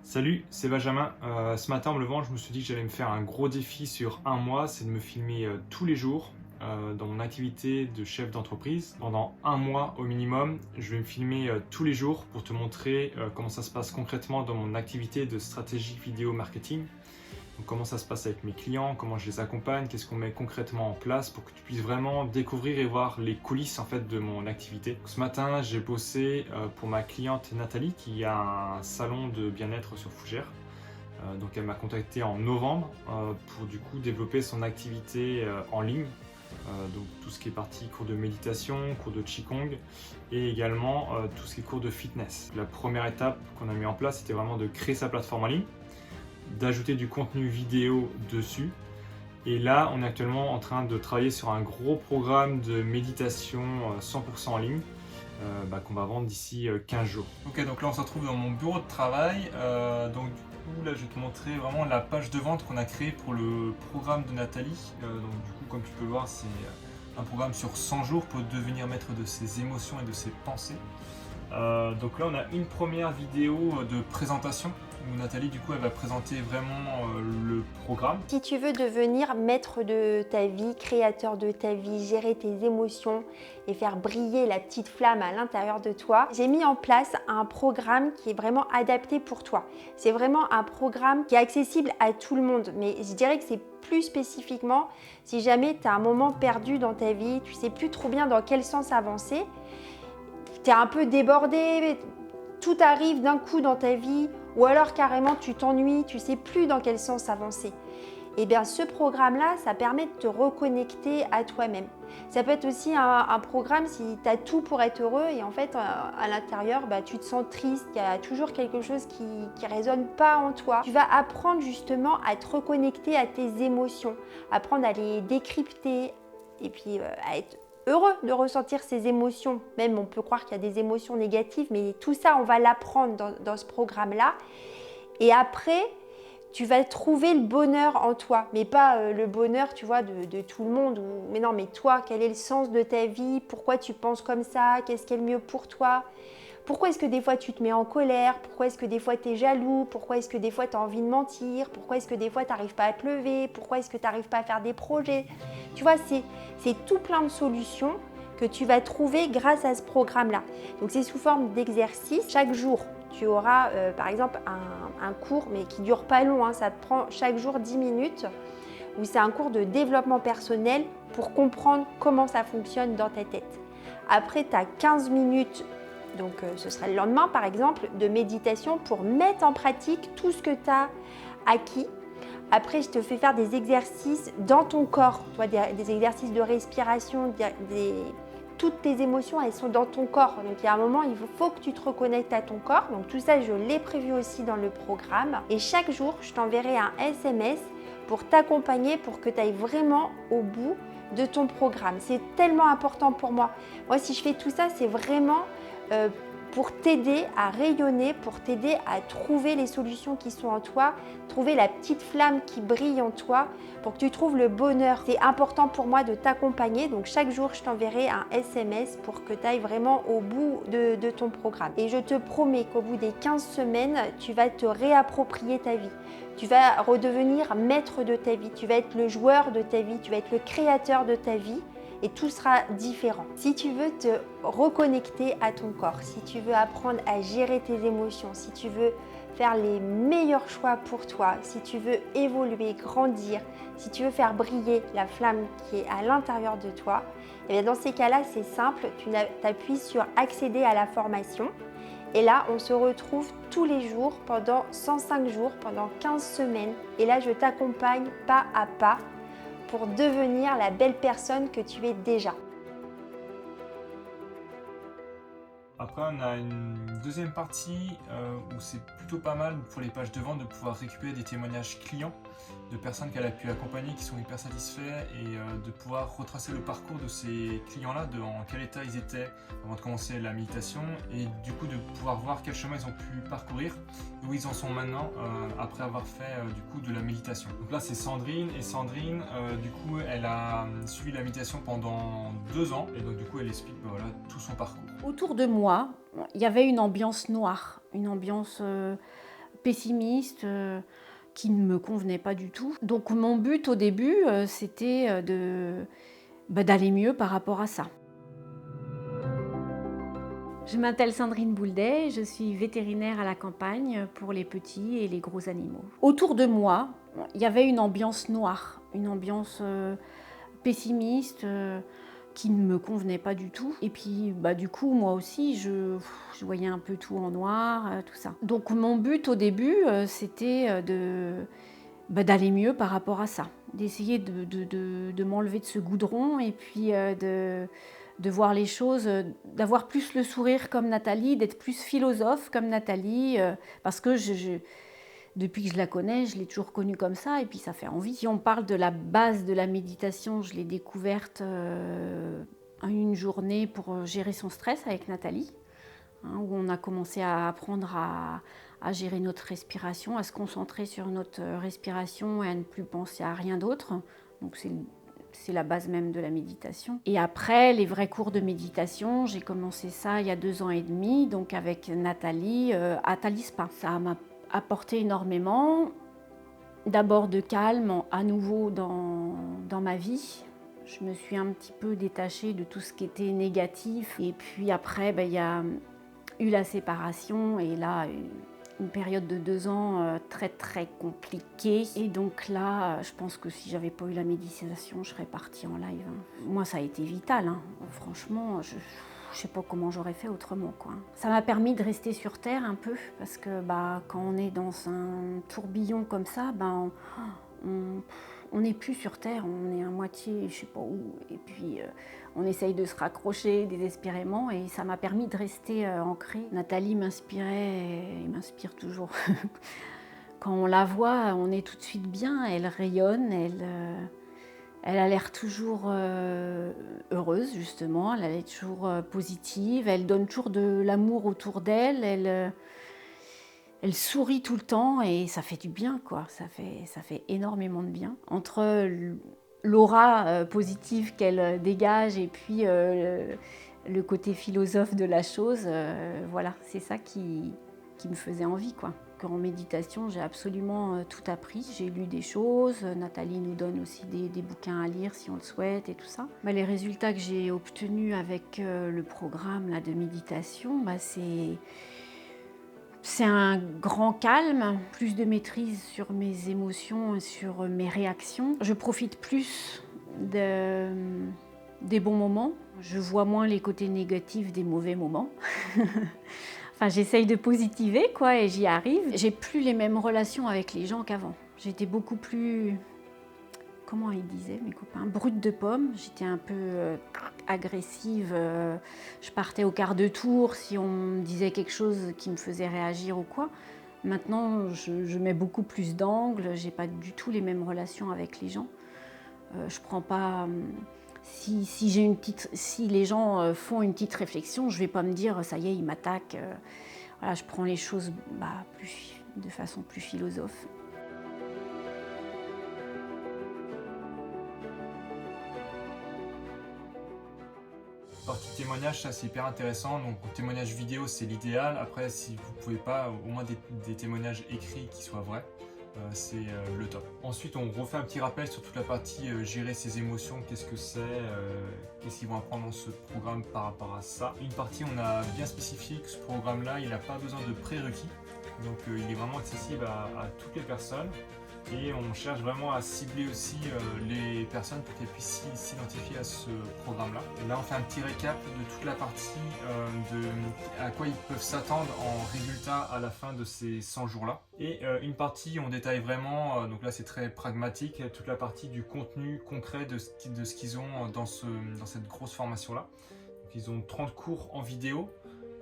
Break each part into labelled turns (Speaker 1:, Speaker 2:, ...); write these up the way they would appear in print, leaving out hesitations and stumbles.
Speaker 1: Salut, c'est Benjamin. Ce matin en me levant, je me suis dit que j'allais me faire un gros défi sur un mois, c'est de me filmer tous les jours dans mon activité de chef d'entreprise. Pendant un mois au minimum, je vais me filmer tous les jours pour te montrer comment ça se passe concrètement dans mon activité de stratégie vidéo marketing. Donc, comment ça se passe avec mes clients, comment je les accompagne, qu'est-ce qu'on met concrètement en place pour que tu puisses vraiment découvrir et voir les coulisses en fait de mon activité. Donc, ce matin, j'ai bossé pour ma cliente Nathalie qui a un salon de bien-être sur Fougères. Donc elle m'a contacté en novembre pour du coup développer son activité en ligne. Donc tout ce qui est partie cours de méditation, cours de Qigong et également tout ce qui est cours de fitness. La première étape qu'on a mis en place, c'était vraiment de créer sa plateforme en ligne, d'ajouter du contenu vidéo dessus. Et là, on est actuellement en train de travailler sur un gros programme de méditation 100% en ligne qu'on va vendre d'ici 15 jours. Ok, donc là on se retrouve dans mon bureau de travail. Donc du coup, là je vais te montrer vraiment la page de vente qu'on a créée pour le programme de Nathalie. Donc du coup, comme tu peux le voir, c'est un programme sur 100 jours pour devenir maître de ses émotions et de ses pensées. Donc là on a une première vidéo de présentation où Nathalie du coup elle va présenter vraiment le programme.
Speaker 2: Si tu veux devenir maître de ta vie, créateur de ta vie, gérer tes émotions et faire briller la petite flamme à l'intérieur de toi, j'ai mis en place un programme qui est vraiment adapté pour toi. C'est vraiment un programme qui est accessible à tout le monde, mais je dirais que c'est plus spécifiquement si jamais tu as un moment perdu dans ta vie, tu sais plus trop bien dans quel sens avancer, tu es un peu débordé, tout arrive d'un coup dans ta vie, ou alors carrément tu t'ennuies, tu ne sais plus dans quel sens avancer. Et bien ce programme-là, ça permet de te reconnecter à toi-même. Ça peut être aussi un programme si tu as tout pour être heureux et en fait à l'intérieur tu te sens triste, il y a toujours quelque chose qui ne résonne pas en toi. Tu vas apprendre justement à te reconnecter à tes émotions, apprendre à les décrypter et puis à être heureux de ressentir ces émotions. Même on peut croire qu'il y a des émotions négatives, mais tout ça, on va l'apprendre dans ce programme-là. Et après, tu vas trouver le bonheur en toi, mais pas le bonheur, tu vois, de tout le monde. Mais non, mais toi, quel est le sens de ta vie? Pourquoi tu penses comme ça? Qu'est-ce qui est le mieux pour toi? Pourquoi est-ce que des fois tu te mets en colère? Pourquoi est-ce que des fois tu es jaloux? Pourquoi est-ce que des fois tu as envie de mentir? Pourquoi est-ce que des fois tu n'arrives pas à te lever? Pourquoi est-ce que tu n'arrives pas à faire des projets? Tu vois, c'est tout plein de solutions que tu vas trouver grâce à ce programme-là. Donc c'est sous forme d'exercice. Chaque jour, tu auras par exemple un cours, mais qui ne dure pas long, hein, ça te prend chaque jour 10 minutes, où c'est un cours de développement personnel pour comprendre comment ça fonctionne dans ta tête. Après, tu as 15 minutes. Donc ce sera le lendemain par exemple de méditation pour mettre en pratique tout ce que tu as acquis. Après je te fais faire des exercices dans ton corps, tu vois, des exercices de respiration, toutes tes émotions elles sont dans ton corps. Donc il y a un moment il faut que tu te reconnectes à ton corps. Donc tout ça je l'ai prévu aussi dans le programme. Et chaque jour je t'enverrai un SMS pour t'accompagner pour que tu ailles vraiment au bout de ton programme. C'est tellement important pour moi. Moi si je fais tout ça c'est vraiment pour t'aider à rayonner, pour t'aider à trouver les solutions qui sont en toi, trouver la petite flamme qui brille en toi, pour que tu trouves le bonheur. C'est important pour moi de t'accompagner, donc chaque jour je t'enverrai un SMS pour que tu ailles vraiment au bout de ton programme. Et je te promets qu'au bout des 15 semaines, tu vas te réapproprier ta vie. Tu vas redevenir maître de ta vie, tu vas être le joueur de ta vie, tu vas être le créateur de ta vie. Et tout sera différent. Si tu veux te reconnecter à ton corps, si tu veux apprendre à gérer tes émotions, si tu veux faire les meilleurs choix pour toi, si tu veux évoluer, grandir, si tu veux faire briller la flamme qui est à l'intérieur de toi, et bien dans ces cas-là, c'est simple, tu appuies sur accéder à la formation. Et là, on se retrouve tous les jours pendant 105 jours, pendant 15 semaines. Et là, je t'accompagne pas à pas pour devenir la belle personne que tu es déjà.
Speaker 1: Après, on a une deuxième partie où c'est plutôt pas mal pour les pages de vente de pouvoir récupérer des témoignages clients de personnes qu'elle a pu accompagner qui sont hyper satisfaits et de pouvoir retracer le parcours de ces clients-là, en quel état ils étaient avant de commencer la méditation et du coup de pouvoir voir quel chemin ils ont pu parcourir, où ils en sont maintenant après avoir fait du coup de la méditation. Donc là c'est Sandrine et Sandrine du coup elle a suivi la méditation pendant 2 ans et donc du coup elle explique voilà, tout son parcours.
Speaker 3: Autour de moi, il y avait une ambiance noire, une ambiance pessimiste, qui ne me convenait pas du tout. Donc mon but au début, c'était d'aller mieux par rapport à ça. Je m'appelle Sandrine Bouldet, je suis vétérinaire à la campagne pour les petits et les gros animaux. Autour de moi, il y avait une ambiance noire, une ambiance pessimiste, qui ne me convenait pas du tout. Et puis du coup, moi aussi, je voyais un peu tout en noir, tout ça. Donc mon but au début, c'était d'aller mieux par rapport à ça, d'essayer de m'enlever de ce goudron et puis de voir les choses, d'avoir plus le sourire comme Nathalie, d'être plus philosophe comme Nathalie, parce que depuis que je la connais, je l'ai toujours connue comme ça et puis ça fait envie. Si on parle de la base de la méditation, je l'ai découverte en une journée pour gérer son stress avec Nathalie, où on a commencé à apprendre à gérer notre respiration, à se concentrer sur notre respiration et à ne plus penser à rien d'autre. Donc c'est la base même de la méditation. Et après, les vrais cours de méditation, j'ai commencé ça il y a 2 ans et demi, donc avec Nathalie à Talispa. Ça m'a apporté énormément, d'abord de calme à nouveau dans ma vie. Je me suis un petit peu détachée de tout ce qui était négatif. Et puis après, il y a eu la séparation et là, une période de 2 ans très très compliquée. Et donc là, je pense que si j'avais pas eu la méditation, je serais partie en live. Moi, ça a été vital. Franchement, je sais pas comment j'aurais fait autrement, quoi. Ça m'a permis de rester sur terre un peu, parce que quand on est dans un tourbillon comme ça, on n'est plus sur terre, on est à moitié, je sais pas où, et puis on essaye de se raccrocher désespérément, et ça m'a permis de rester ancrée. Nathalie m'inspirait et m'inspire toujours. Quand on la voit, on est tout de suite bien, elle rayonne, elle a l'air toujours heureuse, justement, elle a l'air toujours positive, elle donne toujours de l'amour autour d'elle, elle sourit tout le temps et ça fait du bien, quoi. Ça fait énormément de bien. Entre l'aura positive qu'elle dégage et puis le côté philosophe de la chose, voilà, c'est ça qui me faisait envie, quoi. En méditation, j'ai absolument tout appris. J'ai lu des choses, Nathalie nous donne aussi des bouquins à lire si on le souhaite et tout ça. Les résultats que j'ai obtenus avec le programme là, de méditation, c'est un grand calme, plus de maîtrise sur mes émotions et sur mes réactions. Je profite plus des bons moments. Je vois moins les côtés négatifs des mauvais moments. Enfin, j'essaye de positiver, quoi, et j'y arrive. J'ai plus les mêmes relations avec les gens qu'avant. J'étais beaucoup plus, comment ils disaient mes copains, brute de pomme. J'étais un peu agressive. Je partais au quart de tour si on me disait quelque chose qui me faisait réagir ou quoi. Maintenant, je mets beaucoup plus d'angles. J'ai pas du tout les mêmes relations avec les gens. Je prends pas. Si les gens font une petite réflexion, je vais pas me dire ça y est, ils m'attaquent. Voilà, je prends les choses de façon plus philosophe.
Speaker 1: Partie témoignage, ça c'est hyper intéressant. Donc témoignage vidéo c'est l'idéal. Après, si vous pouvez pas, au moins des témoignages écrits qui soient vrais. C'est le top. Ensuite, on refait un petit rappel sur toute la partie gérer ses émotions, qu'est-ce que c'est, qu'est-ce qu'ils vont apprendre dans ce programme par rapport à ça. Une partie, on a bien spécifié que ce programme-là, il n'a pas besoin de prérequis, donc il est vraiment accessible à toutes les personnes. Et on cherche vraiment à cibler aussi les personnes pour qu'elles puissent s'identifier à ce programme-là. Là, on fait un petit récap de toute la partie à quoi ils peuvent s'attendre en résultat à la fin de ces 100 jours-là. Et une partie, on détaille vraiment, donc là c'est très pragmatique, toute la partie du contenu concret de ce qu'ils ont dans cette grosse formation-là. Donc, ils ont 30 cours en vidéo,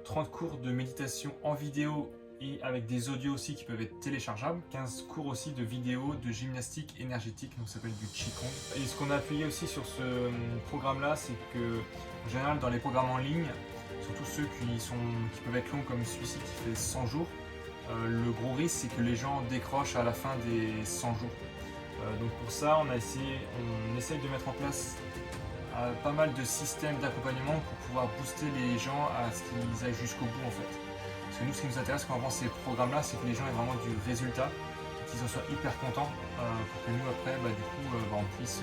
Speaker 1: 30 cours de méditation en vidéo, et avec des audios aussi qui peuvent être téléchargeables, 15 cours aussi de vidéos de gymnastique énergétique, donc ça s'appelle du Qigong. Et ce qu'on a appuyé aussi sur ce programme-là, c'est que en général dans les programmes en ligne, surtout ceux qui peuvent être longs comme celui-ci qui fait 100 jours, le gros risque c'est que les gens décrochent à la fin des 100 jours. Donc pour ça, on essaye de mettre en place pas mal de systèmes d'accompagnement pour pouvoir booster les gens à ce qu'ils aillent jusqu'au bout en fait. Parce que nous, ce qui nous intéresse quand on vend ces programmes-là, c'est que les gens aient vraiment du résultat, qu'ils en soient hyper contents, pour que nous, après, on puisse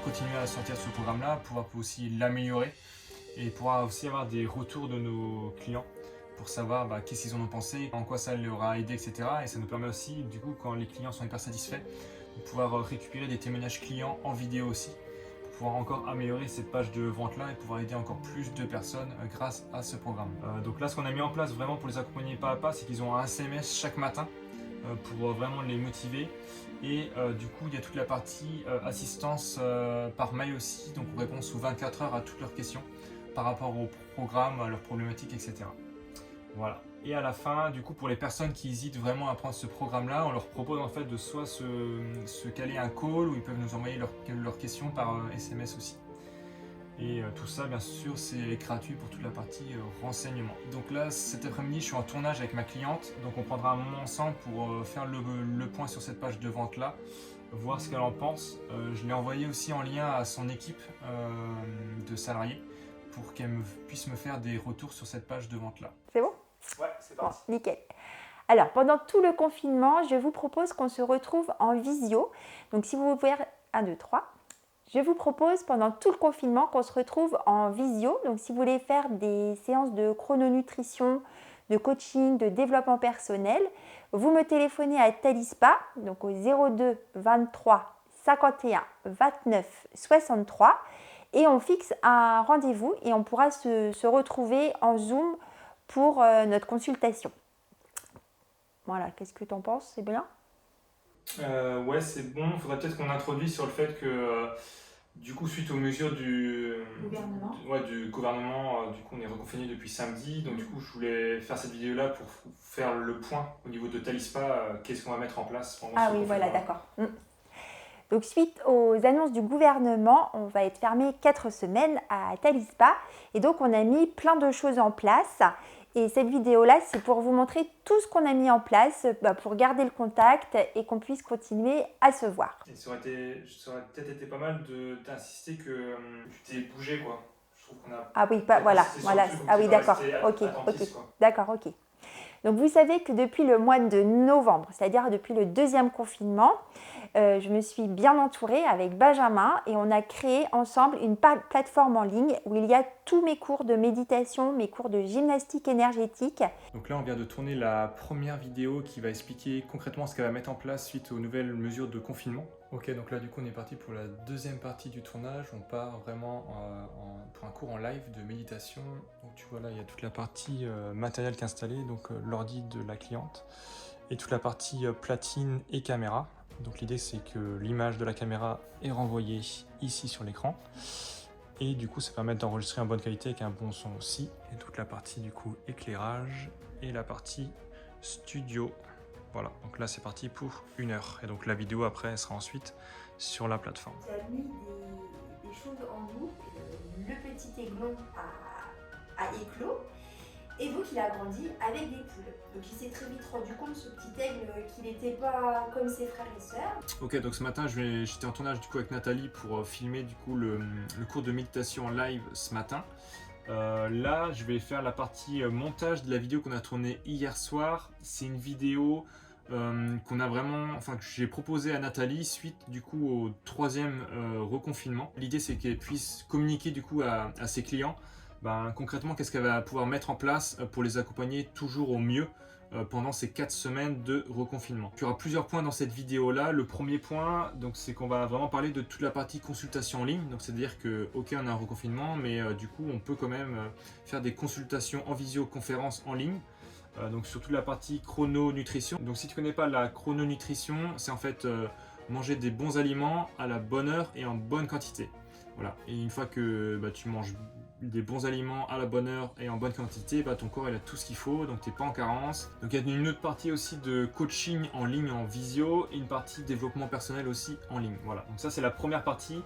Speaker 1: continuer à sortir de ce programme-là, pouvoir aussi l'améliorer et pouvoir aussi avoir des retours de nos clients pour savoir qu'est-ce qu'ils en ont pensé, en quoi ça leur a aidé, etc. Et ça nous permet aussi, du coup, quand les clients sont hyper satisfaits, de pouvoir récupérer des témoignages clients en vidéo aussi, pour pouvoir encore améliorer cette page de vente-là et pouvoir aider encore plus de personnes grâce à ce programme. Donc là, ce qu'on a mis en place vraiment pour les accompagner pas à pas, c'est qu'ils ont un SMS chaque matin pour vraiment les motiver. Et du coup, il y a toute la partie assistance par mail aussi, donc on répond sous 24 heures à toutes leurs questions par rapport au programme, à leurs problématiques, etc. Voilà. Et à la fin, du coup, pour les personnes qui hésitent vraiment à prendre ce programme-là, on leur propose en fait de soit se caler un call, ou ils peuvent nous envoyer leurs questions par SMS aussi. Et tout ça, bien sûr, c'est gratuit pour toute la partie renseignement. Donc là, cet après-midi, je suis en tournage avec ma cliente, donc on prendra un moment ensemble pour faire le point sur cette page de vente-là, voir ce qu'elle en pense. Je l'ai envoyé aussi en lien à son équipe de salariés pour qu'elle puisse me faire des retours sur cette page de vente-là.
Speaker 2: C'est bon?
Speaker 1: Ouais, c'est parti.
Speaker 2: Bon, nickel. Alors, pendant tout le confinement, je vous propose qu'on se retrouve en visio. Donc, si vous pouvez... 1, 2, 3. Je vous propose pendant tout le confinement qu'on se retrouve en visio. Donc, si vous voulez faire des séances de chrononutrition, de coaching, de développement personnel, vous me téléphonez à Talispa, donc au 02 23 51 29 63, et on fixe un rendez-vous et on pourra se retrouver en Zoom pour notre consultation. Voilà, qu'est-ce que tu en penses? C'est bien?
Speaker 1: Ouais, c'est bon. Il faudrait peut-être qu'on introduise sur le fait que, du coup, suite aux mesures du gouvernement, du coup, on est reconfiné depuis samedi. Donc, du coup, je voulais faire cette vidéo-là pour faire le point au niveau de Talispa. Qu'est-ce qu'on va mettre en place pendant ce confinement.
Speaker 2: Voilà, d'accord. Donc, suite aux annonces du gouvernement, on va être fermé 4 semaines à Talispa. Et donc, on a mis plein de choses en place. Et cette vidéo-là, c'est pour vous montrer tout ce qu'on a mis en place pour garder le contact et qu'on puisse continuer à se voir.
Speaker 1: Et ça aurait peut-être été pas mal d'insister que tu t'es bougé, quoi. Je trouve qu'on a...
Speaker 2: Ah oui, voilà. Ah oui, d'accord. Ok. D'accord, ok. Donc, vous savez que depuis le mois de novembre, c'est-à-dire depuis le 2e confinement, je me suis bien entourée avec Benjamin et on a créé ensemble une plateforme en ligne où il y a tous mes cours de méditation, mes cours de gymnastique énergétique.
Speaker 1: Donc là, on vient de tourner la première vidéo qui va expliquer concrètement ce qu'elle va mettre en place suite aux nouvelles mesures de confinement. Ok, donc là, du coup, on est parti pour la deuxième partie du tournage. On part vraiment pour un cours en live de méditation. Donc tu vois là, il y a toute la partie matériel qui est installé, donc l'ordi de la cliente, et toute la partie platine et caméra. Donc l'idée, c'est que l'image de la caméra est renvoyée ici sur l'écran. Et du coup, ça permet d'enregistrer en bonne qualité avec un bon son aussi. Et toute la partie du coup éclairage et la partie studio. Voilà, donc là c'est parti pour 1 heure. Et donc la vidéo après elle sera ensuite sur la plateforme.
Speaker 2: Tu as mis des choses en boucle. Le petit aiglon a éclos et donc il a grandi avec des poules. Donc il s'est très vite rendu compte, ce petit aigle, qu'il n'était pas comme ses frères et sœurs. Ok, donc ce matin j'étais en tournage du coup avec Nathalie pour filmer du coup le cours de méditation en live ce matin. Là, je vais faire la partie montage de la vidéo qu'on a tournée hier soir. C'est une vidéo que j'ai proposée à Nathalie suite du coup au 3e reconfinement. L'idée, c'est qu'elle puisse communiquer du coup à ses clients. Concrètement, qu'est-ce qu'elle va pouvoir mettre en place pour les accompagner toujours au mieux pendant ces 4 semaines de reconfinement. Il y aura plusieurs points dans cette vidéo-là. Le premier point, c'est qu'on va vraiment parler de toute la partie consultation en ligne. Donc c'est-à-dire que, ok, on a un reconfinement, mais du coup, on peut quand même faire des consultations en visioconférence en ligne. Donc sur toute la partie chrononutrition. Donc si tu ne connais pas la chrononutrition, c'est en fait manger des bons aliments à la bonne heure et en bonne quantité. Voilà. Et une fois que tu manges des bons aliments à la bonne heure et en bonne quantité, ton corps il a tout ce qu'il faut, donc tu n'es pas en carence. Donc il y a une autre partie aussi de coaching en ligne en visio et une partie développement personnel aussi en ligne. Voilà, donc ça c'est la première partie.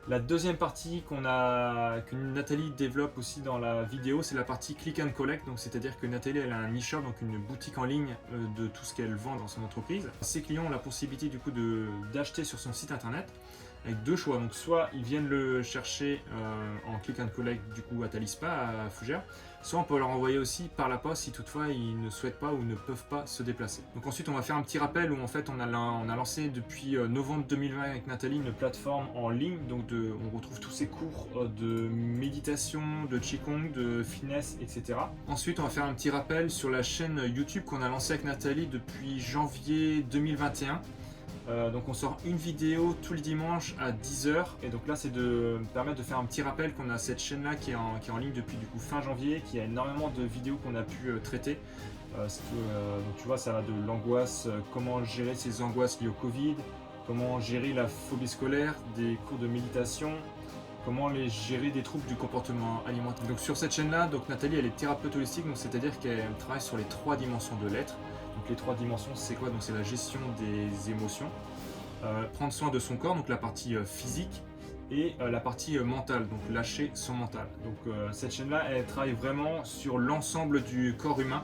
Speaker 2: La deuxième partie que Nathalie développe aussi dans la vidéo, c'est la partie click and collect. Donc c'est-à-dire que Nathalie elle a un e-shop, donc une boutique en ligne de tout ce qu'elle vend dans son entreprise. Ses clients ont la possibilité du coup d'acheter sur son site internet avec 2 choix. Donc soit ils viennent le chercher en click and collect du coup à Talispa, à Fougères,
Speaker 1: soit on peut leur envoyer aussi par la poste si toutefois ils ne souhaitent pas ou ne peuvent pas se déplacer. Donc ensuite on va faire un petit rappel où en fait on a lancé depuis novembre 2020 avec Nathalie une plateforme en ligne, donc on retrouve tous ces cours de méditation, de Qigong, de fitness, etc. Ensuite on va faire un petit rappel sur la chaîne YouTube qu'on a lancée avec Nathalie depuis janvier 2021. Donc on sort une vidéo tous les dimanches à 10 h, et donc là c'est de permettre de faire un petit rappel qu'on a cette chaîne là qui est en ligne depuis du coup fin janvier, qui a énormément de vidéos qu'on a pu traiter. Donc tu vois, ça va de l'angoisse, comment gérer ses angoisses liées au Covid, comment gérer la phobie scolaire, des cours de méditation, comment gérer des troubles du comportement alimentaire. Donc sur cette chaîne là, donc Nathalie elle est thérapeute holistique, donc c'est-à-dire qu'elle travaille sur les 3 dimensions de l'être. Donc les 3 dimensions c'est quoi? Donc c'est la gestion des émotions, prendre soin de son corps, donc la partie physique, et la partie mentale, donc lâcher son mental. Donc cette chaîne là elle travaille vraiment sur l'ensemble du corps humain.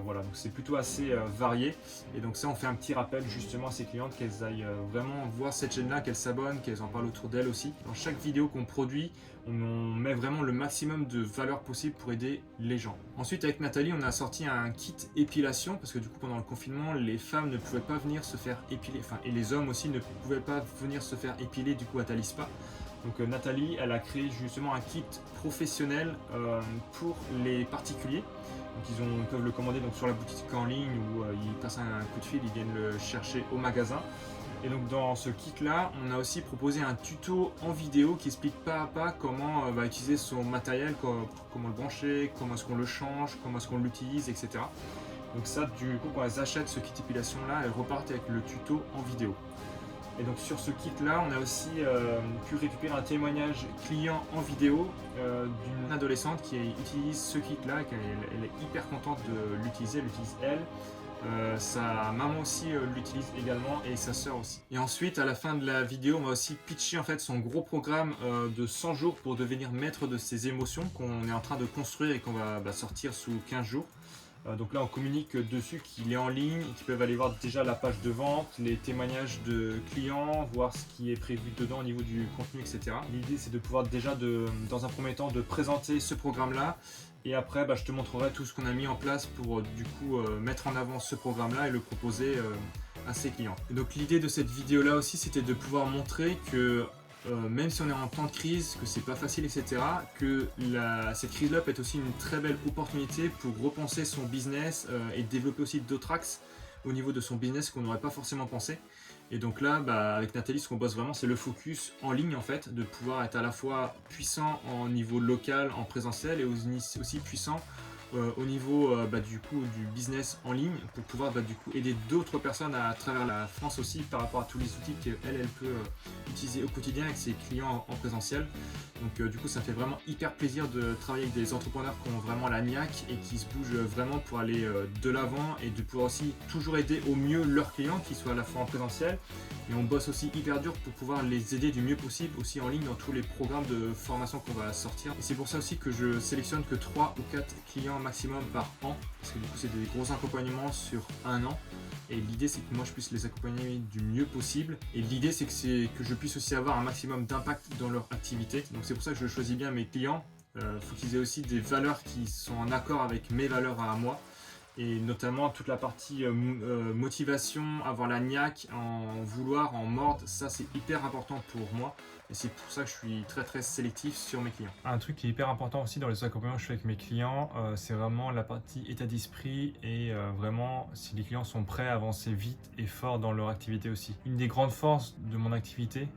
Speaker 1: Voilà, donc c'est plutôt assez varié, et donc ça on fait un petit rappel justement à ses clientes qu'elles aillent vraiment voir cette chaîne là, qu'elles s'abonnent, qu'elles en parlent autour d'elles aussi. Dans chaque vidéo qu'on produit, on met vraiment le maximum de valeur possible pour aider les gens. Ensuite avec Nathalie on a sorti un kit épilation, parce que du coup pendant le confinement les femmes ne pouvaient pas venir se faire épiler, et les hommes aussi ne pouvaient pas venir se faire épiler du coup à Talispa. Donc Nathalie elle a créé justement un kit professionnel pour les particuliers. Donc ils peuvent le commander donc sur la boutique en ligne, ou ils passent un coup de fil, ils viennent le chercher au magasin. Et donc dans ce kit là, on a aussi proposé un tuto en vidéo qui explique pas à pas comment utiliser son matériel, comment le brancher, comment est-ce qu'on le change, comment est-ce qu'on l'utilise, etc. Donc ça, du coup, quand elles achètent ce kit épilation là, elles repartent avec le tuto en vidéo. Et donc sur ce kit là, on a aussi pu récupérer un témoignage client en vidéo d'une adolescente qui utilise ce kit là, elle est hyper contente de l'utiliser, elle l'utilise elle. Sa maman aussi l'utilise également, et sa sœur aussi. Et ensuite à la fin de la vidéo on va aussi pitcher en fait son gros programme de 100 jours pour devenir maître de ses émotions, qu'on est en train de construire et qu'on va sortir sous 15 jours. Donc là on communique dessus qu'il est en ligne, qu'ils peuvent aller voir déjà la page de vente, les témoignages de clients, voir ce qui est prévu dedans au niveau du contenu, etc. L'idée c'est de pouvoir déjà dans un premier temps de présenter ce programme là, et après je te montrerai tout ce qu'on a mis en place pour du coup mettre en avant ce programme là et le proposer à ses clients. Et donc l'idée de cette vidéo là aussi c'était de pouvoir montrer que même si on est en temps de crise, que c'est pas facile, etc., que cette crise-là peut être aussi une très belle opportunité pour repenser son business et développer aussi d'autres axes au niveau de son business qu'on n'aurait pas forcément pensé. Et donc là, avec Nathalie, ce qu'on bosse vraiment, c'est le focus en ligne en fait, de pouvoir être à la fois puissant en niveau local, en présentiel, et aussi puissant au niveau du business en ligne, pour pouvoir du coup aider d'autres personnes à travers la France aussi, par rapport à tous les outils qu'elle peut utiliser au quotidien avec ses clients en présentiel. Donc du coup ça fait vraiment hyper plaisir de travailler avec des entrepreneurs qui ont vraiment la niaque et qui se bougent vraiment pour aller de l'avant, et de pouvoir aussi toujours aider au mieux leurs clients, qui soient à la fois en présentiel, et on bosse aussi hyper dur pour pouvoir les aider du mieux possible aussi en ligne dans tous les programmes de formation qu'on va sortir. Et c'est pour ça aussi que je sélectionne que 3 ou 4 clients maximum par an, parce que du coup c'est des gros accompagnements sur un an, et l'idée c'est que moi je puisse les accompagner du mieux possible, et l'idée c'est que je puisse aussi avoir un maximum d'impact dans leur activité. Donc c'est pour ça que je choisis bien mes clients. Faut qu'ils aient aussi des valeurs qui sont en accord avec mes valeurs à moi, et notamment toute la partie motivation, avoir la niaque, en vouloir, en mordre, ça c'est hyper important pour moi, et c'est pour ça que je suis très très sélectif sur mes clients. Un truc qui est hyper important aussi dans les accompagnements que je fais avec mes clients, c'est vraiment la partie état d'esprit, et vraiment si les clients sont prêts à avancer vite et fort dans leur activité aussi. Une des grandes forces de mon activité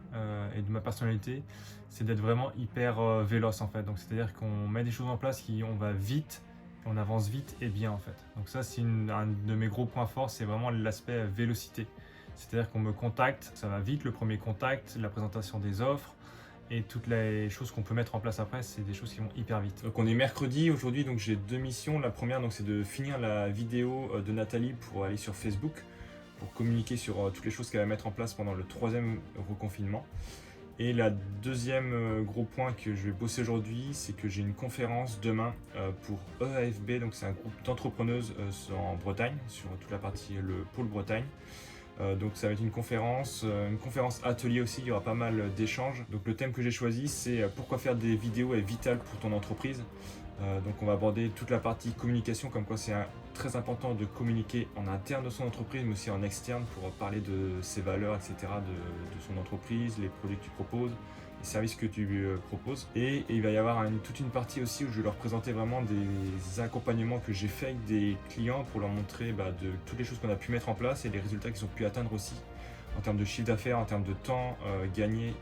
Speaker 1: et de ma personnalité, c'est d'être vraiment hyper véloce en fait. Donc c'est-à-dire qu'on met des choses en place, on va vite, on avance vite et bien en fait. Donc ça c'est un de mes gros points forts, c'est vraiment l'aspect vélocité. C'est-à-dire qu'on me contacte, ça va vite, le premier contact, la présentation des offres, et toutes les choses qu'on peut mettre en place après, c'est des choses qui vont hyper vite. Donc on est mercredi aujourd'hui, donc j'ai 2 missions. La première donc c'est de finir la vidéo de Nathalie pour aller sur Facebook, pour communiquer sur toutes les choses qu'elle va mettre en place pendant le 3e reconfinement. Et la deuxième gros point que je vais bosser aujourd'hui, c'est que j'ai une conférence demain pour EAFB, donc c'est un groupe d'entrepreneuses en Bretagne, sur toute la partie le pôle Bretagne. Donc ça va être une conférence atelier aussi, il y aura pas mal d'échanges. Donc le thème que j'ai choisi, c'est pourquoi faire des vidéos est vital pour ton entreprise. Donc on va aborder toute la partie communication, comme quoi c'est très important de communiquer en interne de son entreprise, mais aussi en externe pour parler de ses valeurs, etc., de son entreprise, les produits que tu proposes, les services que tu proposes. Et il va y avoir toute une partie aussi où je vais leur présenter vraiment des accompagnements que j'ai fait avec des clients pour leur montrer de toutes les choses qu'on a pu mettre en place et les résultats qu'ils ont pu atteindre aussi en termes de chiffre d'affaires, en termes de temps gagné,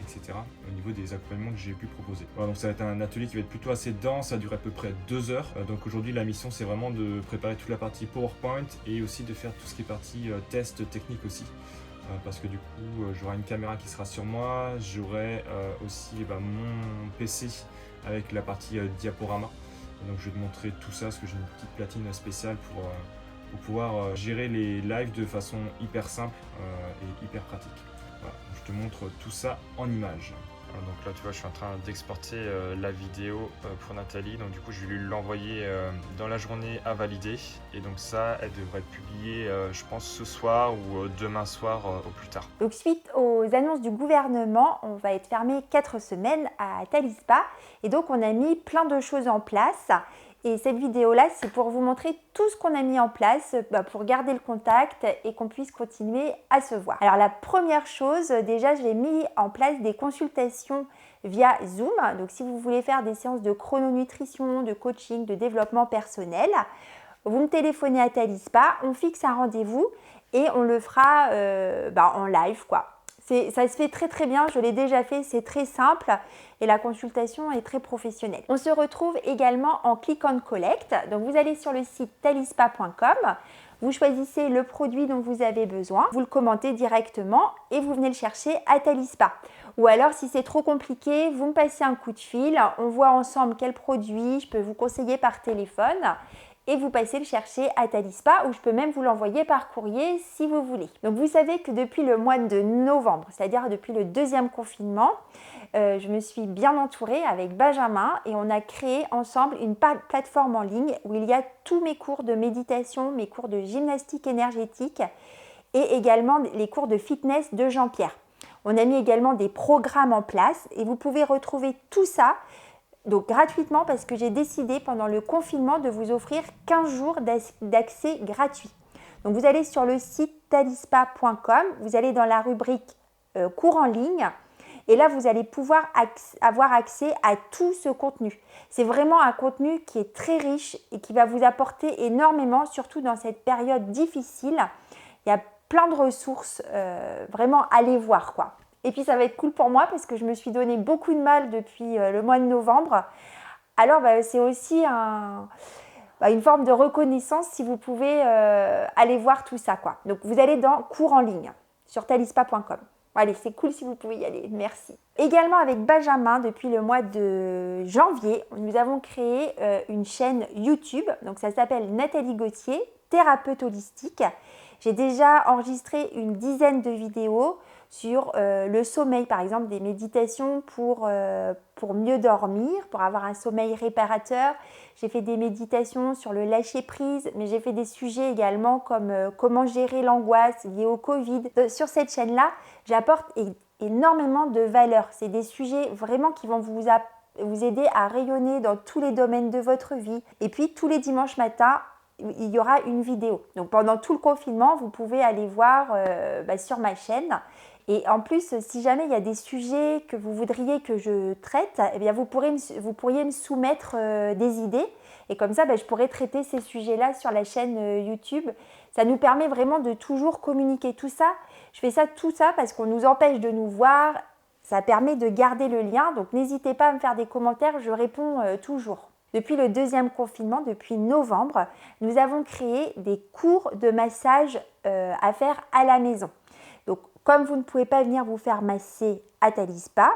Speaker 1: etc. au niveau des accompagnements que j'ai pu proposer. Voilà, donc ça va être un atelier qui va être plutôt assez dense, ça dure à peu près 2 heures. Donc aujourd'hui la mission c'est vraiment de préparer toute la partie PowerPoint et aussi de faire tout ce qui est partie test technique aussi. Parce que du coup j'aurai une caméra qui sera sur moi, j'aurai aussi mon PC avec la partie diaporama. Donc je vais te montrer tout ça parce que j'ai une petite platine spéciale pour pouvoir gérer les lives de façon hyper simple et hyper pratique. Voilà, je te montre tout ça en images. Donc là tu vois je suis en train d'exporter la vidéo pour Nathalie, donc du coup je vais lui l'envoyer dans la journée à valider et donc ça elle devrait être publiée je pense ce soir ou demain soir au plus tard.
Speaker 2: Donc suite aux annonces du gouvernement, on va être fermé 4 semaines à Talispa et donc on a mis plein de choses en place. Et cette vidéo-là, c'est pour vous montrer tout ce qu'on a mis en place pour garder le contact et qu'on puisse continuer à se voir. Alors la première chose, déjà, j'ai mis en place des consultations via Zoom. Donc si vous voulez faire des séances de chrononutrition, de coaching, de développement personnel, vous me téléphonez à Talispa, on fixe un rendez-vous et on le fera en live, quoi. Ça se fait très très bien, je l'ai déjà fait, c'est très simple et la consultation est très professionnelle. On se retrouve également en click and collect. Donc vous allez sur le site talispa.com, vous choisissez le produit dont vous avez besoin, vous le commentez directement et vous venez le chercher à Talispa. Ou alors si c'est trop compliqué, vous me passez un coup de fil, on voit ensemble quel produit je peux vous conseiller par téléphone. Et vous passez le chercher à Talispa ou je peux même vous l'envoyer par courrier si vous voulez. Donc vous savez que depuis le mois de novembre, c'est-à-dire depuis le 2e confinement, je me suis bien entourée avec Benjamin et on a créé ensemble une plateforme en ligne où il y a tous mes cours de méditation, mes cours de gymnastique énergétique et également les cours de fitness de Jean-Pierre. On a mis également des programmes en place et vous pouvez retrouver tout ça donc gratuitement parce que j'ai décidé pendant le confinement de vous offrir 15 jours d'accès gratuit. Donc vous allez sur le site talispa.com, vous allez dans la rubrique cours en ligne et là vous allez pouvoir avoir accès à tout ce contenu. C'est vraiment un contenu qui est très riche et qui va vous apporter énormément, surtout dans cette période difficile. Il y a plein de ressources, vraiment allez voir quoi. Et puis ça va être cool pour moi parce que je me suis donné beaucoup de mal depuis le mois de novembre. Alors c'est aussi une forme de reconnaissance si vous pouvez aller voir tout ça, quoi. Donc vous allez dans cours en ligne sur talispa.com. Allez, c'est cool si vous pouvez y aller, merci. Également avec Benjamin, depuis le mois de janvier, nous avons créé une chaîne YouTube. Donc ça s'appelle Nathalie Gauthier, thérapeute holistique. J'ai déjà enregistré une dizaine de vidéos sur le sommeil, par exemple des méditations pour mieux dormir, pour avoir un sommeil réparateur. J'ai fait des méditations sur le lâcher-prise, mais j'ai fait des sujets également comme comment gérer l'angoisse liée au Covid. Sur cette chaîne-là, j'apporte énormément de valeur. C'est des sujets vraiment qui vont vous aider à rayonner dans tous les domaines de votre vie. Et puis tous les dimanches matins, il y aura une vidéo. Donc pendant tout le confinement, vous pouvez aller voir sur ma chaîne. Et en plus, si jamais il y a des sujets que vous voudriez que je traite, eh bien vous pourriez me soumettre des idées. Et comme ça, je pourrais traiter ces sujets-là sur la chaîne YouTube. Ça nous permet vraiment de toujours communiquer tout ça. Je fais tout ça parce qu'on nous empêche de nous voir. Ça permet de garder le lien. Donc n'hésitez pas à me faire des commentaires, je réponds toujours. Depuis le 2e confinement, depuis novembre, nous avons créé des cours de massage à faire à la maison. Donc, comme vous ne pouvez pas venir vous faire masser à Talispa,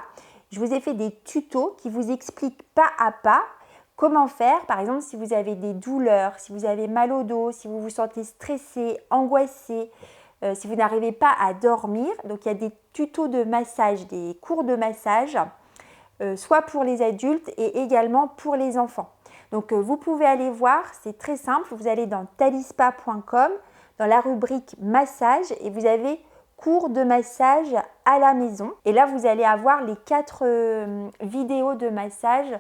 Speaker 2: je vous ai fait des tutos qui vous expliquent pas à pas comment faire. Par exemple, si vous avez des douleurs, si vous avez mal au dos, si vous vous sentez stressé, angoissé, si vous n'arrivez pas à dormir. Donc, il y a des tutos de massage, des cours de massage, soit pour les adultes et également pour les enfants. Donc, vous pouvez aller voir, c'est très simple. Vous allez dans talispa.com, dans la rubrique massage et vous avez cours de massage à la maison. Et là, vous allez avoir les 4 vidéos de massage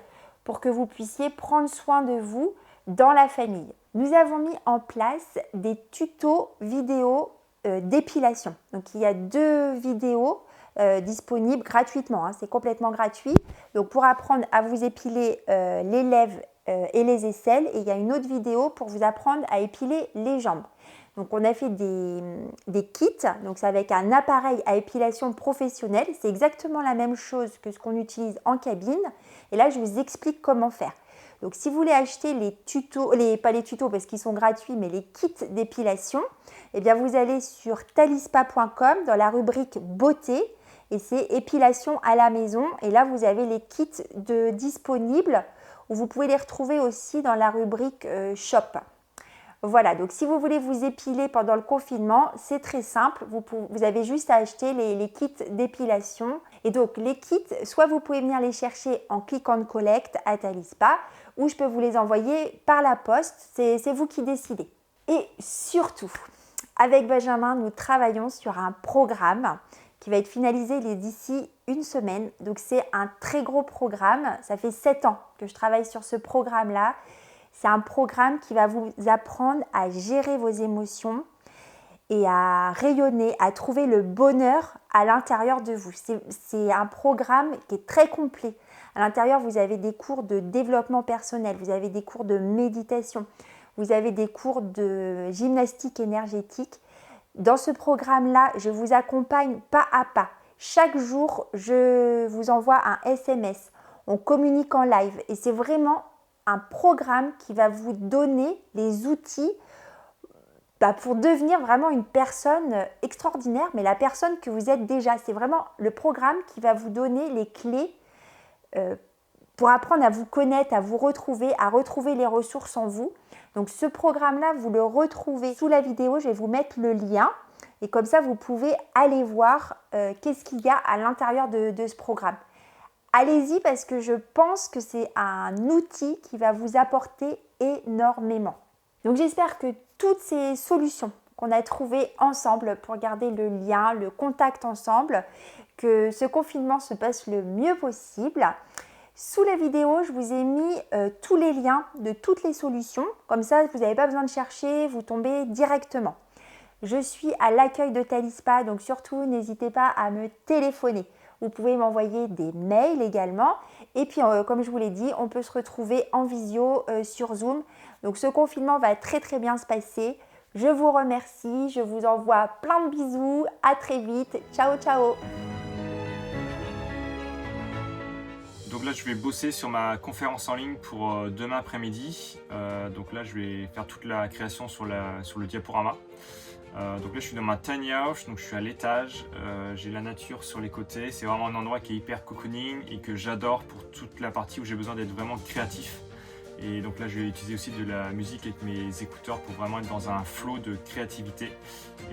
Speaker 2: pour que vous puissiez prendre soin de vous dans la famille. Nous avons mis en place des tutos vidéo d'épilation. Donc il y a 2 vidéos disponibles gratuitement, hein, c'est complètement gratuit. Donc pour apprendre à vous épiler les lèvres et les aisselles, et il y a une autre vidéo pour vous apprendre à épiler les jambes. Donc on a fait des kits, donc c'est avec un appareil à épilation professionnel, c'est exactement la même chose que ce qu'on utilise en cabine, et là je vous explique comment faire. Donc si vous voulez acheter les tutos, pas les tutos parce qu'ils sont gratuits, mais les kits d'épilation, eh bien vous allez sur talispa.com dans la rubrique beauté, et c'est épilation à la maison, et là vous avez les kits disponibles, où vous pouvez les retrouver aussi dans la rubrique shop. Voilà, donc si vous voulez vous épiler pendant le confinement, c'est très simple. Vous avez juste à acheter les kits d'épilation. Et donc les kits, soit vous pouvez venir les chercher en click and collect à Talispa, ou je peux vous les envoyer par la poste. C'est vous qui décidez. Et surtout, avec Benjamin, nous travaillons sur un programme qui va être finalisé d'ici une semaine. Donc c'est un très gros programme. Ça fait 7 ans que je travaille sur ce programme-là. C'est un programme qui va vous apprendre à gérer vos émotions et à rayonner, à trouver le bonheur à l'intérieur de vous. C'est un programme qui est très complet. À l'intérieur, vous avez des cours de développement personnel, vous avez des cours de méditation, vous avez des cours de gymnastique énergétique. Dans ce programme-là, je vous accompagne pas à pas. Chaque jour, je vous envoie un SMS. On communique en live et c'est vraiment un programme qui va vous donner les outils pour devenir vraiment une personne extraordinaire, mais la personne que vous êtes déjà. C'est vraiment le programme qui va vous donner les clés pour apprendre à vous connaître, à vous retrouver, à retrouver les ressources en vous. Donc ce programme-là, vous le retrouvez sous la vidéo, je vais vous mettre le lien. Et comme ça, vous pouvez aller voir qu'est-ce qu'il y a à l'intérieur de ce programme. Allez-y parce que je pense que c'est un outil qui va vous apporter énormément. Donc j'espère que toutes ces solutions qu'on a trouvées ensemble pour garder le lien, le contact ensemble, que ce confinement se passe le mieux possible. Sous la vidéo, je vous ai mis tous les liens de toutes les solutions. Comme ça, vous n'avez pas besoin de chercher, vous tombez directement. Je suis à l'accueil de Talispa, donc surtout n'hésitez pas à me téléphoner. Vous pouvez m'envoyer des mails également. Et puis, comme je vous l'ai dit, on peut se retrouver en visio sur Zoom. Donc, ce confinement va très très bien se passer. Je vous remercie. Je vous envoie plein de bisous. À très vite. Ciao, ciao.
Speaker 1: Donc là, je vais bosser sur ma conférence en ligne pour demain après-midi. Donc là, je vais faire toute la création sur le diaporama. Donc là je suis dans ma tiny house, donc je suis à l'étage, j'ai la nature sur les côtés, c'est vraiment un endroit qui est hyper cocooning et que j'adore pour toute la partie où j'ai besoin d'être vraiment créatif. Et donc là je vais utiliser aussi de la musique avec mes écouteurs pour vraiment être dans un flow de créativité.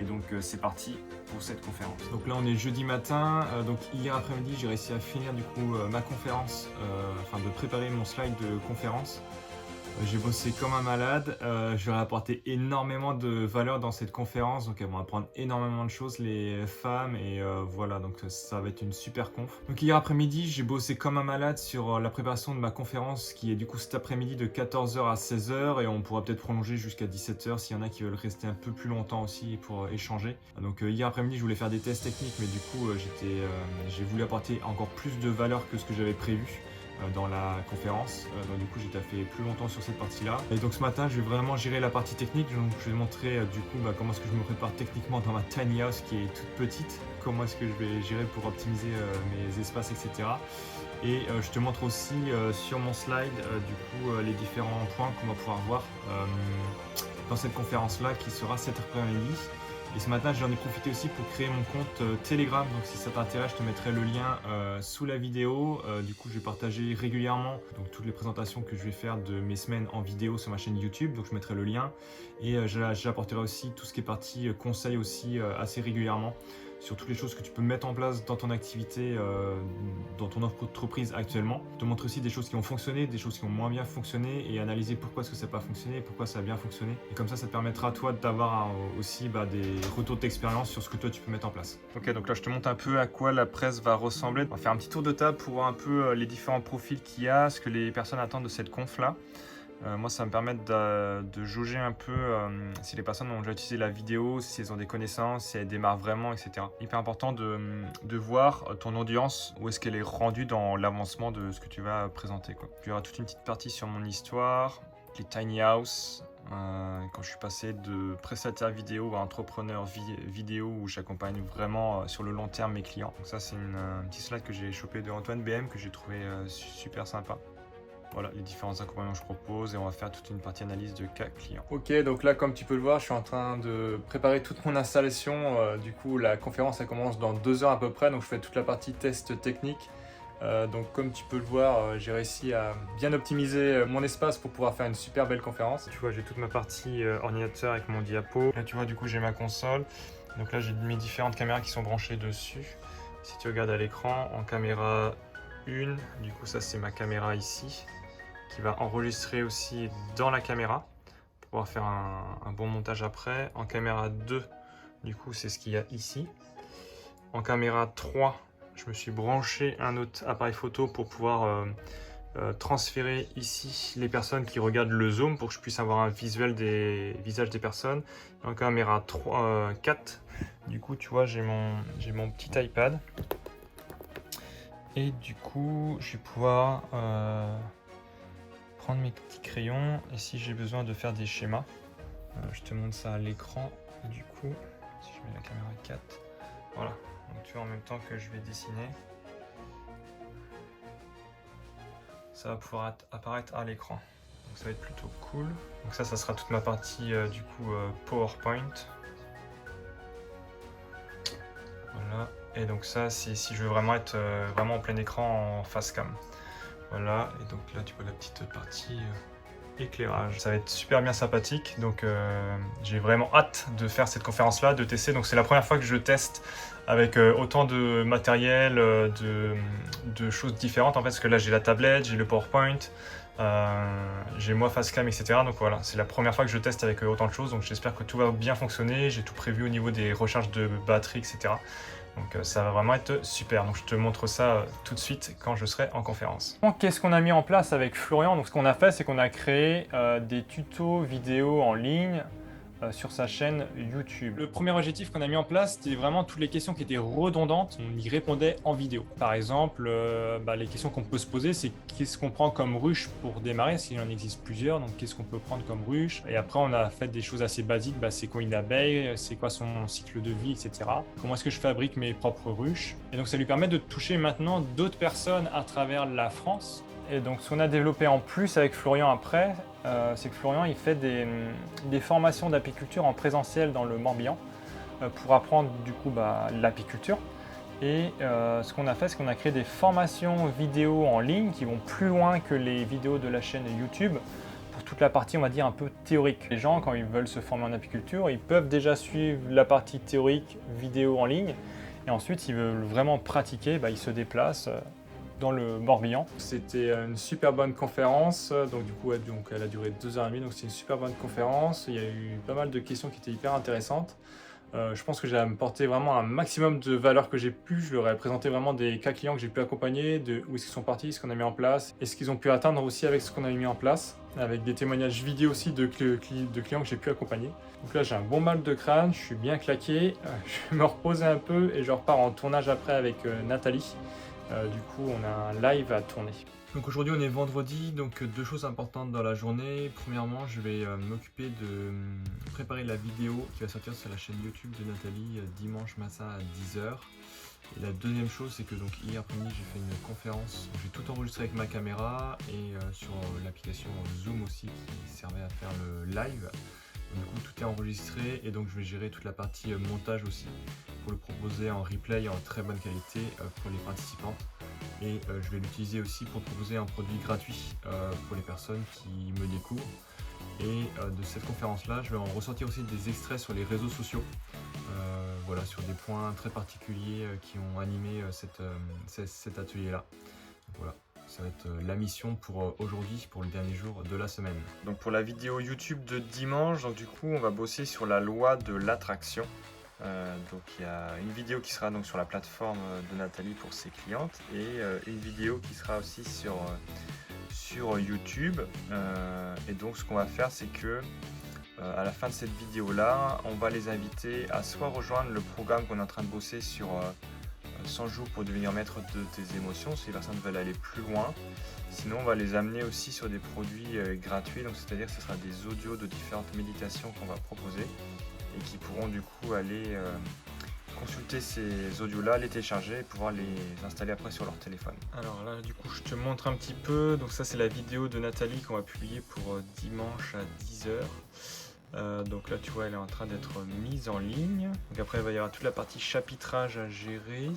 Speaker 1: Et donc c'est parti pour cette conférence. Donc là on est jeudi matin, donc hier après-midi j'ai réussi à finir du coup ma conférence, de préparer mon slide de conférence. J'ai bossé comme un malade, je leur ai apporté énormément de valeur dans cette conférence, donc elles vont apprendre énormément de choses les femmes et voilà, donc ça va être une super conf. Donc hier après-midi, j'ai bossé comme un malade sur la préparation de ma conférence qui est du coup cet après-midi de 14h à 16h et on pourra peut-être prolonger jusqu'à 17h s'il y en a qui veulent rester un peu plus longtemps aussi pour échanger. Donc hier après-midi, je voulais faire des tests techniques mais du coup j'ai voulu apporter encore plus de valeur que ce que j'avais prévu dans la conférence, donc du coup j'ai taffé plus longtemps sur cette partie là et donc ce matin je vais vraiment gérer la partie technique, donc je vais montrer du coup comment est-ce que je me prépare techniquement dans ma tiny house qui est toute petite, comment est-ce que je vais gérer pour optimiser mes espaces etc. Et je te montre aussi sur mon slide du coup les différents points qu'on va pouvoir voir dans cette conférence là qui sera cet après-midi. Et ce matin, j'en ai profité aussi pour créer mon compte Telegram. Donc si ça t'intéresse, je te mettrai le lien sous la vidéo. Du coup, je vais partager régulièrement donc, toutes les présentations que je vais faire de mes semaines en vidéo sur ma chaîne YouTube. Donc je mettrai le lien. Et j'apporterai aussi tout ce qui est partie conseil aussi assez régulièrement. sur toutes les choses que tu peux mettre en place dans ton activité, dans ton entreprise actuellement. Te montrer aussi des choses qui ont fonctionné, des choses qui ont moins bien fonctionné et analyser pourquoi est-ce que ça n'a pas fonctionné, pourquoi ça a bien fonctionné. Et comme ça te permettra toi d'avoir aussi des retours d'expérience sur ce que toi tu peux mettre en place. Ok, donc là je te montre un peu à quoi la presse va ressembler. On va faire un petit tour de table pour voir un peu les différents profils qu'il y a, ce que les personnes attendent de cette conf là. Moi ça va me permettre de jauger un peu si les personnes ont déjà utilisé la vidéo, si elles ont des connaissances, si elles démarrent vraiment, etc. Hyper important de voir ton audience, où est-ce qu'elle est rendue dans l'avancement de ce que tu vas présenter, quoi. Puis il y aura toute une petite partie sur mon histoire, les tiny house, quand je suis passé de prestataire vidéo à entrepreneur vidéo où j'accompagne vraiment sur le long terme mes clients. Donc ça c'est une petite slide que j'ai chopé de Antoine BM que j'ai trouvé super sympa. Voilà les différents accompagnements que je propose et on va faire toute une partie analyse de cas clients. Ok, donc là comme tu peux le voir, je suis en train de préparer toute mon installation. Du coup la conférence elle commence dans 2 heures à peu près, donc je fais toute la partie test technique. Donc comme tu peux le voir, j'ai réussi à bien optimiser mon espace pour pouvoir faire une super belle conférence. Tu vois, j'ai toute ma partie ordinateur avec mon diapo. Là tu vois, du coup j'ai ma console. Donc là j'ai mes différentes caméras qui sont branchées dessus. Si tu regardes à l'écran, en caméra 1, du coup ça c'est ma caméra ici, qui va enregistrer aussi dans la caméra pour pouvoir faire un bon montage après. En caméra 2, du coup c'est ce qu'il y a ici. En caméra 3, je me suis branché un autre appareil photo pour pouvoir transférer ici les personnes qui regardent le zoom pour que je puisse avoir un visuel des visages des personnes. En caméra 4, du coup tu vois j'ai mon petit iPad et du coup je vais pouvoir prendre mes petits crayons et si j'ai besoin de faire des schémas, je te montre ça à l'écran. Du coup si je mets la caméra 4, voilà. Donc tu vois en même temps que je vais dessiner, ça va pouvoir apparaître à l'écran. Donc ça va être plutôt cool. Donc ça sera toute ma partie du coup PowerPoint. Voilà. Et donc ça c'est si je veux vraiment être vraiment en plein écran en face cam. Voilà. Et donc là tu vois la petite partie éclairage. Ça va être super bien sympathique. Donc j'ai vraiment hâte de faire cette conférence là, de tester. Donc c'est la première fois que je teste avec autant de matériel, de choses différentes en fait, parce que là j'ai la tablette, j'ai le PowerPoint, j'ai moi Facecam, etc. Donc voilà, c'est la première fois que je teste avec autant de choses, donc j'espère que tout va bien fonctionner. J'ai tout prévu au niveau des recharges de batterie, etc. Donc ça va vraiment être super. Donc je te montre ça tout de suite quand je serai en conférence. Donc qu'est-ce qu'on a mis en place avec Florian? Donc ce qu'on a fait, c'est qu'on a créé des tutos vidéo en ligne sur sa chaîne YouTube. Le premier objectif qu'on a mis en place, c'était vraiment toutes les questions qui étaient redondantes, on y répondait en vidéo. Par exemple, les questions qu'on peut se poser, c'est qu'est-ce qu'on prend comme ruche pour démarrer, s'il en existe plusieurs, donc qu'est-ce qu'on peut prendre comme ruche. Et après, on a fait des choses assez basiques, c'est quoi une abeille, c'est quoi son cycle de vie, etc. Comment est-ce que je fabrique mes propres ruches. Et donc ça lui permet de toucher maintenant d'autres personnes à travers la France. Et donc ce qu'on a développé en plus avec Florian après, c'est que Florian il fait des formations d'apiculture en présentiel dans le Morbihan pour apprendre du coup l'apiculture. Et ce qu'on a fait, c'est qu'on a créé des formations vidéo en ligne qui vont plus loin que les vidéos de la chaîne YouTube pour toute la partie on va dire un peu théorique. Les gens quand ils veulent se former en apiculture, ils peuvent déjà suivre la partie théorique vidéo en ligne et ensuite s'ils veulent vraiment pratiquer, ils se déplacent dans le Morbihan. C'était une super bonne conférence, donc du coup elle a duré 2h30, donc c'était une super bonne conférence. Il y a eu pas mal de questions qui étaient hyper intéressantes. Je pense que j'ai apporté vraiment un maximum de valeur que j'ai pu. Je leur ai présenté vraiment des cas clients que j'ai pu accompagner, de où est-ce qu'ils sont partis, ce qu'on a mis en place, et ce qu'ils ont pu atteindre aussi avec ce qu'on a mis en place, avec des témoignages vidéo aussi de clients que j'ai pu accompagner. Donc là j'ai un bon mal de crâne, je suis bien claqué, je vais me reposer un peu et je repars en tournage après avec Nathalie. Du coup, on a un live à tourner. Donc aujourd'hui, on est vendredi, donc 2 choses importantes dans la journée. Premièrement, je vais m'occuper de préparer la vidéo qui va sortir sur la chaîne YouTube de Nathalie dimanche matin à 10h. Et la deuxième chose, c'est que donc hier après-midi, j'ai fait une conférence où j'ai tout enregistré avec ma caméra et sur l'application Zoom aussi qui servait à faire le live. Du coup, tout est enregistré et donc je vais gérer toute la partie montage aussi pour le proposer en replay en très bonne qualité pour les participantes. Et je vais l'utiliser aussi pour proposer un produit gratuit pour les personnes qui me découvrent. Et de cette conférence-là, je vais en ressortir aussi des extraits sur les réseaux sociaux. voilà, sur des points très particuliers qui ont animé cet atelier-là. Voilà. Ça va être la mission pour aujourd'hui, pour le dernier jour de la semaine. Donc pour la vidéo YouTube de dimanche, donc du coup on va bosser sur la loi de l'attraction. Donc il y a une vidéo qui sera donc sur la plateforme de Nathalie pour ses clientes et une vidéo qui sera aussi sur YouTube. Et donc ce qu'on va faire, c'est que à la fin de cette vidéo là, on va les inviter à soit rejoindre le programme qu'on est en train de bosser sur 100 jours pour devenir maître de tes émotions si les personnes veulent aller plus loin. Sinon on va les amener aussi sur des produits gratuits, donc c'est-à-dire que ce sera des audios de différentes méditations qu'on va proposer et qui pourront du coup aller consulter ces audios là, les télécharger et pouvoir les installer après sur leur téléphone. Alors là du coup je te montre un petit peu, donc ça c'est la vidéo de Nathalie qu'on va publier pour dimanche à 10h. Donc là tu vois elle est en train d'être mise en ligne. Donc après il va y avoir toute la partie chapitrage à gérer,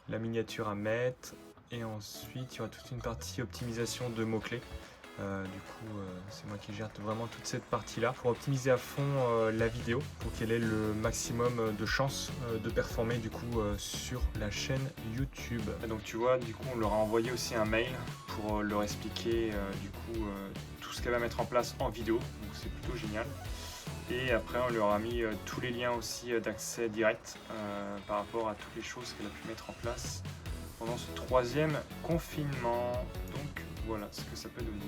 Speaker 1: la miniature à mettre et ensuite il y aura toute une partie optimisation de mots-clés. Du coup c'est moi qui gère vraiment toute cette partie là pour optimiser à fond la vidéo pour qu'elle ait le maximum de chances de performer du coup sur la chaîne YouTube. Et donc tu vois du coup on leur a envoyé aussi un mail pour leur expliquer du coup tout ce qu'elle va mettre en place en vidéo, donc c'est plutôt génial. Et après on leur a mis tous les liens aussi d'accès direct par rapport à toutes les choses qu'elle a pu mettre en place pendant ce 3e confinement. Donc voilà ce que ça peut donner.